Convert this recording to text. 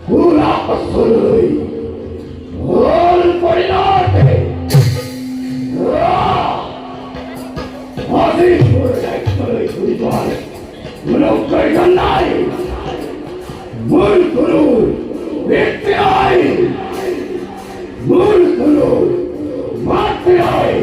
kulasol khol পরিণতে আজি করে একবারে দুইবার মূলক প্রয়োজন নাই মূল কোনো ব্যক্তি নাই মূল কোনো মাত্র নাই